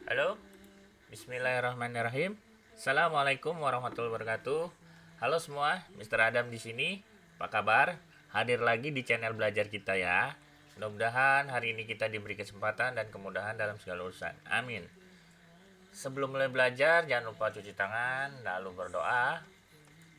Halo, Bismillahirrahmanirrahim. Assalamualaikum warahmatullahi wabarakatuh. Halo semua, Mr. Adam di sini. Apa kabar? Hadir lagi di channel belajar kita ya. Mudah-mudahan hari ini kita diberi kesempatan dan kemudahan dalam segala urusan. Amin. Sebelum mulai belajar, jangan lupa cuci tangan, lalu berdoa.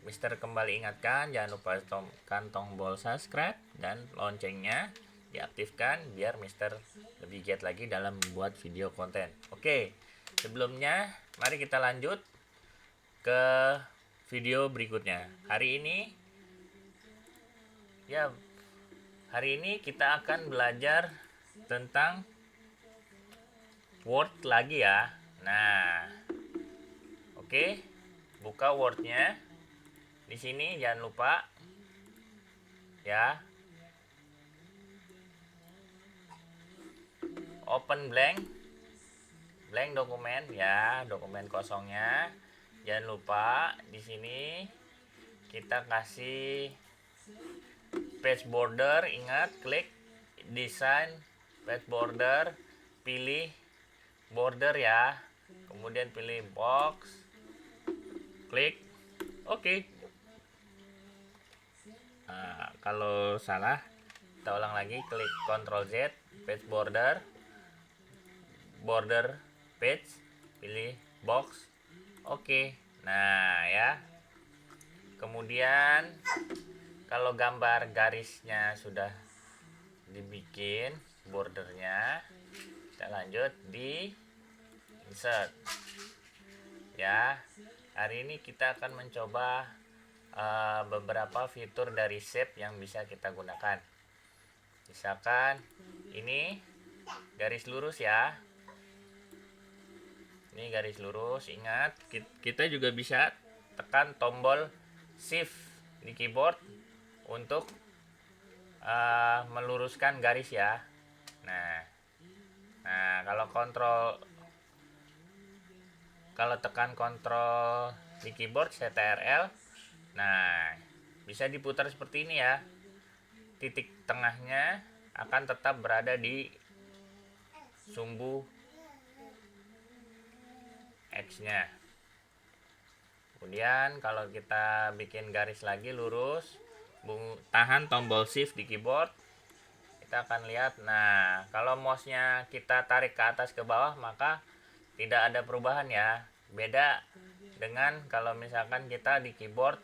Mister kembali ingatkan, jangan lupa tekan tombol subscribe dan loncengnya diaktifkan biar Mister lebih giat lagi dalam membuat video konten. Oke, sebelumnya mari kita lanjut ke video berikutnya. Hari ini kita akan belajar tentang word lagi ya. Nah, oke, buka wordnya. Di sini jangan lupa ya, open blank dokumen ya, dokumen kosongnya. Jangan lupa di sini kita kasih page border, ingat klik design page border, pilih border ya, kemudian pilih box, klik oke. Nah, kalau salah kita ulang lagi, klik Ctrl Z, page border page, pilih box, oke. Nah ya, kemudian kalau gambar garisnya sudah dibikin bordernya, kita lanjut di insert ya. Hari ini kita akan mencoba beberapa fitur dari shape yang bisa kita gunakan. Misalkan ini garis lurus ya, ini garis lurus. Ingat, kita juga bisa tekan tombol shift di keyboard untuk meluruskan garis ya. Nah kalau tekan kontrol di keyboard CTRL, nah bisa diputar seperti ini ya. Titik tengahnya akan tetap berada di sumbu X-nya. Kemudian kalau kita bikin garis lagi lurus, tahan tombol shift di keyboard, kita akan lihat. Nah, kalau mouse-nya kita tarik ke atas ke bawah, maka tidak ada perubahan ya. Beda dengan kalau misalkan kita di keyboard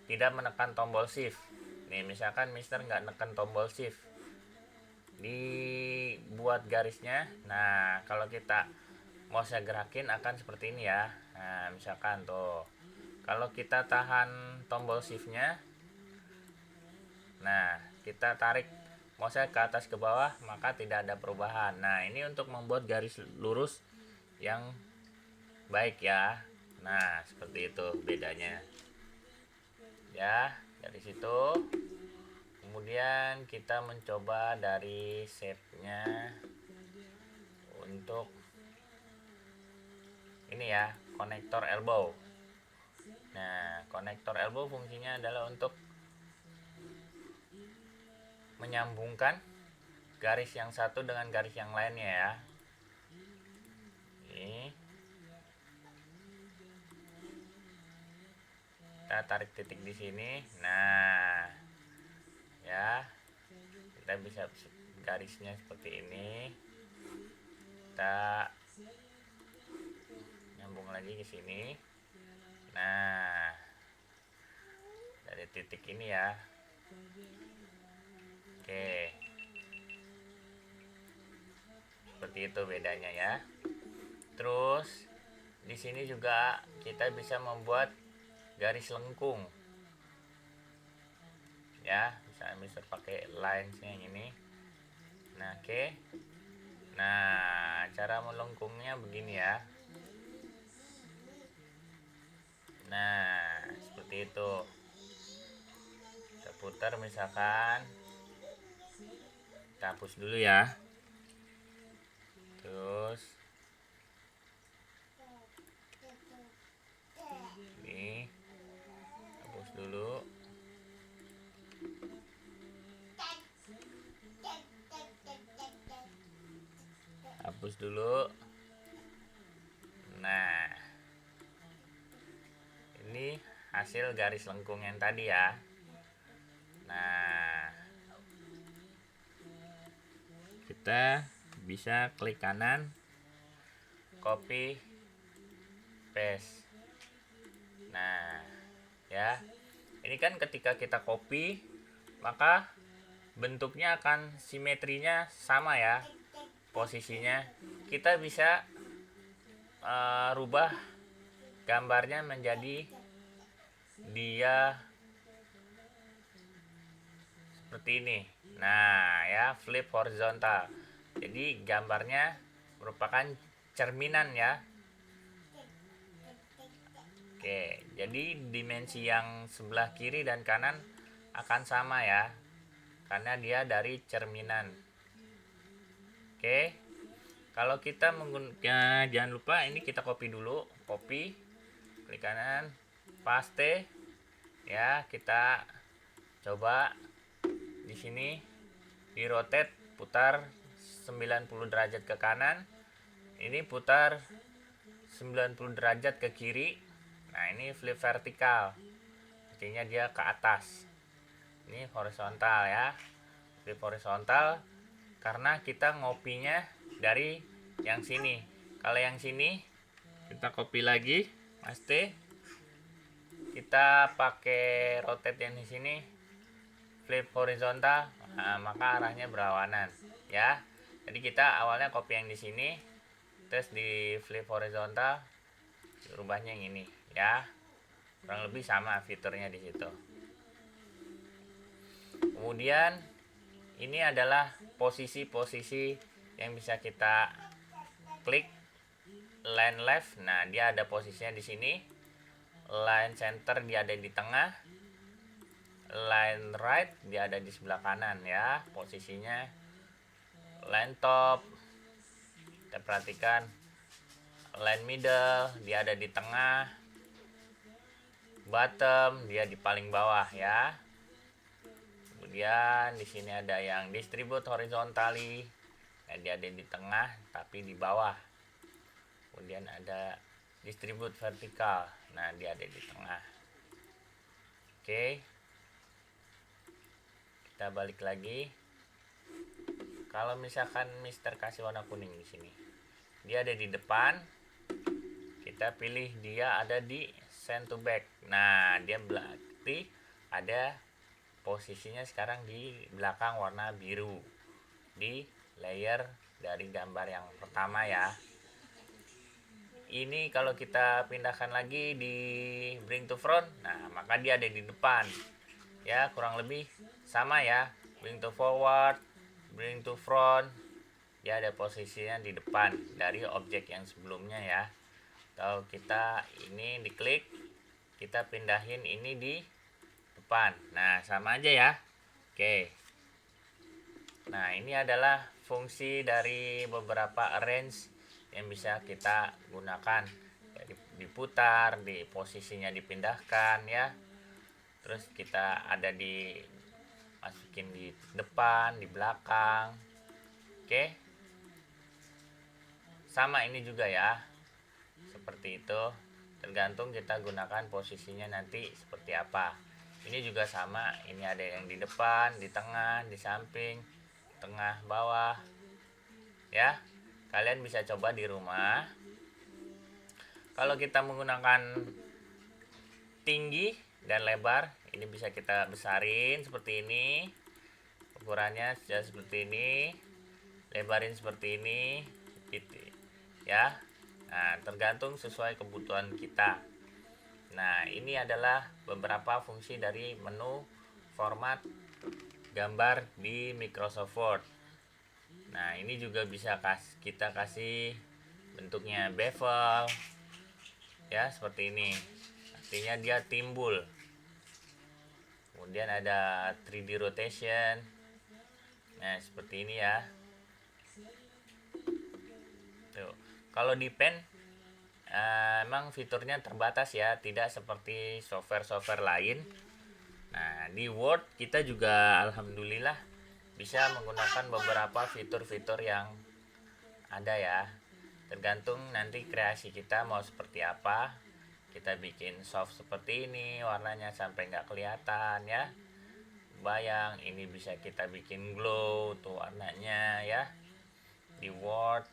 tidak menekan tombol shift. Nih, misalkan Mister nggak menekan tombol shift, dibuat garisnya. Nah, kalau kita mouse-nya gerakin akan seperti ini ya. Nah, misalkan tuh, kalau kita tahan tombol shift-nya, nah kita tarik mouse-nya ke atas ke bawah, maka tidak ada perubahan. Nah, ini untuk membuat garis lurus yang baik ya. Nah, seperti itu bedanya ya, dari situ. Kemudian kita mencoba dari shape-nya untuk ini ya, konektor elbow. Nah, konektor elbow fungsinya adalah untuk menyambungkan garis yang satu dengan garis yang lainnya ya. Ini kita tarik titik di sini. Nah, ya, kita bisa garisnya seperti ini. Kita nyambung lagi ke sini. Nah, dari titik ini ya. Oke, seperti itu bedanya ya. Terus di sini juga kita bisa membuat garis lengkung ya. Misalnya Mister pakai lines yang ini. Nah, oke. Nah, cara melengkungnya begini ya. Nah, seperti itu. Kita putar misalkan. Kita hapus dulu ya. Terus ini hapus dulu. Hapus dulu. hasil garis lengkung yang tadi ya. Nah, kita bisa klik kanan, copy, paste. Nah, ya. Ini kan ketika kita copy, maka bentuknya akan simetrinya sama ya. Posisinya kita bisa rubah gambarnya menjadi dia seperti ini. Nah, ya, flip horizontal. Jadi gambarnya merupakan cerminan ya. Oke, jadi dimensi yang sebelah kiri dan kanan akan sama ya, karena dia dari cerminan. Oke, kalau kita menggunakan, jangan lupa ini kita copy dulu, copy, klik kanan, paste, ya. Kita coba di sini di rotate, putar 90 derajat ke kanan, ini putar 90 derajat ke kiri. Nah, ini flip vertikal, artinya dia ke atas. Ini horizontal ya, flip horizontal, karena kita ngopinya dari yang sini. Kalau yang sini kita copy lagi, paste, kita pakai rotate yang di sini, flip horizontal, nah, maka arahnya berlawanan ya. Jadi kita awalnya copy yang di sini, terus di flip horizontal, rubahnya yang ini ya. Kurang lebih sama fiturnya di situ. Kemudian ini adalah posisi-posisi yang bisa kita klik. Line left, nah dia ada posisinya di sini. Line center dia ada di tengah. Line right dia ada di sebelah kanan ya posisinya. Line top, kita perhatikan. Line middle dia ada di tengah. Bottom dia di paling bawah ya. Kemudian di sini ada yang distribute horizontally, nah, dia ada di tengah tapi di bawah. Kemudian ada distribute vertikal, nah dia ada di tengah. Oke, kita balik lagi. Kalau misalkan Mister kasih warna kuning di sini, dia ada di depan. Kita pilih dia ada di send to back. Nah, dia berarti ada posisinya sekarang di belakang warna biru di layer dari gambar yang pertama ya. Ini kalau kita pindahkan lagi di bring to front, nah maka dia ada di depan ya, kurang lebih sama ya. Bring to forward, bring to front, dia ada posisinya di depan dari objek yang sebelumnya ya. Kalau kita ini diklik, kita pindahin ini di depan, nah sama aja ya. Oke, nah ini adalah fungsi dari beberapa arrange yang bisa kita gunakan. Jadi diputar, di posisinya dipindahkan ya. Terus kita ada di masukin di depan, di belakang. Oke, sama ini juga ya, seperti itu. Tergantung kita gunakan posisinya nanti seperti apa. Ini juga sama, ini ada yang di depan, di tengah, di samping, tengah, bawah ya. Kalian bisa coba di rumah. Kalau kita menggunakan tinggi dan lebar, ini bisa kita besarin seperti ini, ukurannya sudah seperti ini, lebarin seperti ini gitu ya. Nah, tergantung sesuai kebutuhan kita. Nah, ini adalah beberapa fungsi dari menu format gambar di Microsoft Word. Nah, ini juga bisa kita kasih bentuknya bevel ya, seperti ini. Artinya dia timbul. Kemudian ada 3D rotation. Nah, seperti ini ya. Tuh. Kalau di pen emang fiturnya terbatas ya, tidak seperti software-software lain. Nah, di Word kita juga alhamdulillah bisa menggunakan beberapa fitur-fitur yang ada ya. Tergantung nanti kreasi kita mau seperti apa. kita bikin soft seperti ini, warnanya sampai nggak kelihatan ya. Bayang, ini bisa kita bikin glow tuh warnanya ya. Di Word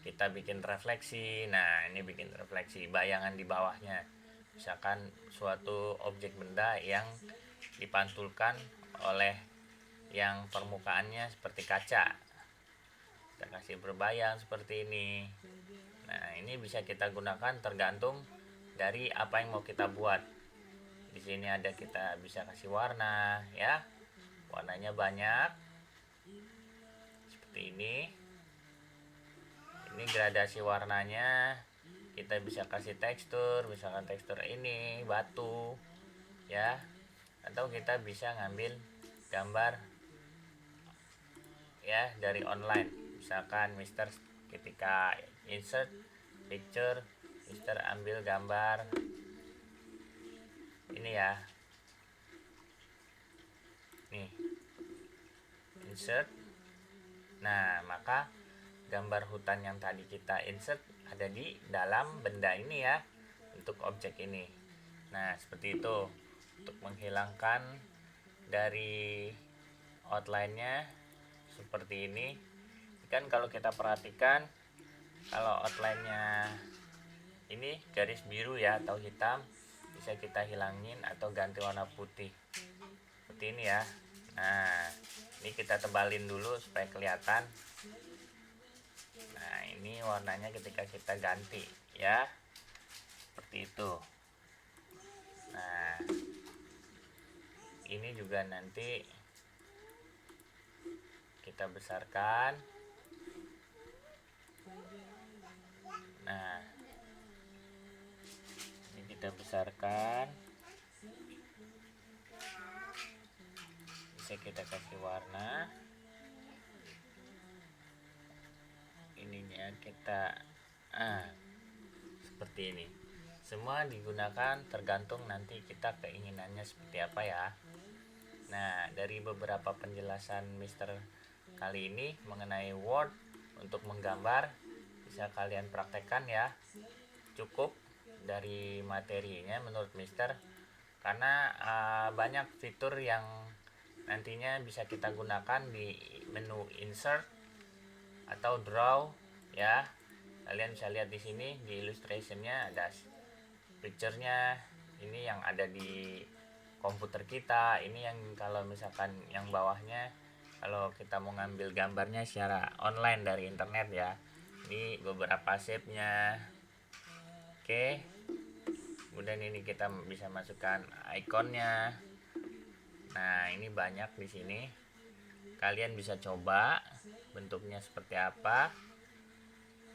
kita bikin refleksi. Nah, ini bikin refleksi bayangan di bawahnya. Misalkan suatu objek benda yang dipantulkan oleh yang permukaannya seperti kaca, kita kasih berbayang seperti ini. Nah, ini bisa kita gunakan tergantung dari apa yang mau kita buat. Di sini ada, kita bisa kasih warna ya, warnanya banyak seperti ini. Ini gradasi warnanya, kita bisa kasih tekstur, misalkan tekstur ini batu ya, atau kita bisa ngambil gambar ya dari online. Misalkan Mister ketika insert picture, Mister ambil gambar ini ya, nih insert. Nah, maka gambar hutan yang tadi kita insert ada di dalam benda ini ya, untuk objek ini. Nah, seperti itu untuk menghilangkan dari outline-nya seperti ini. Kan kalau kita perhatikan, kalau outline-nya ini garis biru ya atau hitam, bisa kita hilangin atau ganti warna putih seperti ini ya. Nah, ini kita tebalin dulu supaya kelihatan. Nah, ini warnanya ketika kita ganti ya, seperti itu. Nah, ini juga nanti kita besarkan. Nah, ini kita besarkan, bisa kita kasih warna. Ininya kita seperti ini. Semua digunakan tergantung nanti kita keinginannya seperti apa ya. Nah, dari beberapa penjelasan Mister kali ini mengenai Word untuk menggambar, bisa kalian praktekkan ya. Cukup dari materinya menurut Mister, karena banyak fitur yang nantinya bisa kita gunakan di menu insert atau draw ya. Kalian bisa lihat di sini di illustrationnya ada picture-nya, ini yang ada di komputer kita. Ini yang kalau misalkan yang bawahnya kalau kita mau ngambil gambarnya secara online dari internet ya. Ini beberapa shape-nya. Oke. Kemudian ini kita bisa masukkan ikonnya. Nah, ini banyak di sini. Kalian bisa coba bentuknya seperti apa.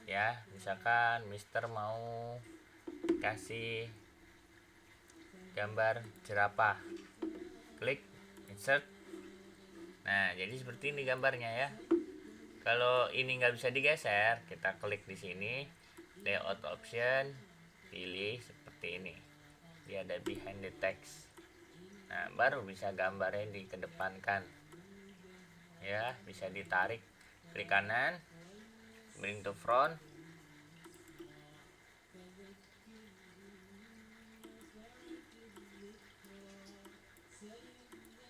Ya, misalkan Mister mau kasih gambar jerapah, klik insert. Nah, jadi seperti ini gambarnya ya. Kalau ini nggak bisa digeser, kita klik di sini layout option, pilih seperti ini. Dia ada behind the text. Nah, baru bisa gambarnya dikedepankan ya, bisa ditarik, klik kanan, bring to front.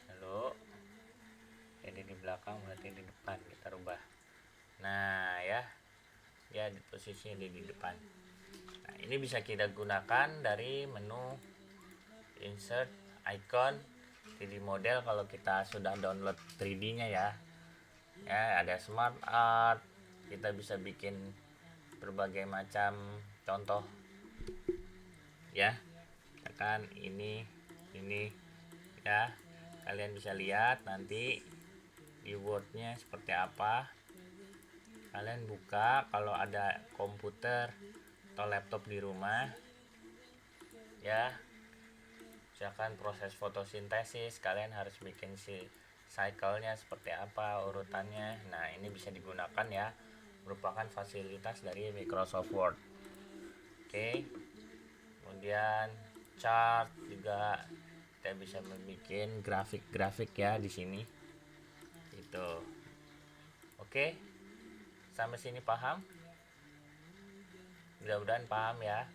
Lalu ini di belakang, berarti di depan kita rubah. Nah ya, dia di posisi di depan. Nah, ini bisa kita gunakan dari menu insert icon 3D model kalau kita sudah download 3D nya ya. Ya, ada smart art, kita bisa bikin berbagai macam contoh ya. Misalkan ini ya, kalian bisa lihat nanti di Word-nya seperti apa. Kalian buka kalau ada komputer atau laptop di rumah ya. Misalkan proses fotosintesis, kalian harus bikin si cycle-nya seperti apa, urutannya. Nah, ini bisa digunakan ya, merupakan fasilitas dari Microsoft Word. Oke. Kemudian chart juga kita bisa membuat grafik-grafik ya di sini. Itu. Oke. Sampai sini paham? Mudah-mudahan paham ya.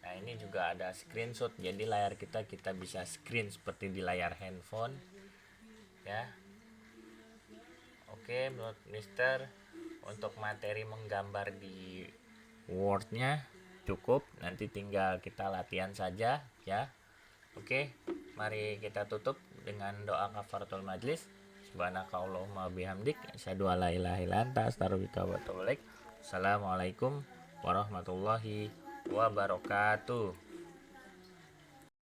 Nah, ini juga ada screenshot, jadi layar kita bisa screen seperti di layar handphone ya. Oke, menurut Mister, untuk materi menggambar di Word-nya cukup, nanti tinggal kita latihan saja ya. Oke, mari kita tutup dengan doa kafaratul majlis. Subhanakallahumma bihamdik, asyhadu alla ilaha illa anta, astaghfiruka wa atubu ilaik. Assalamualaikum warahmatullahi wabarakatuh.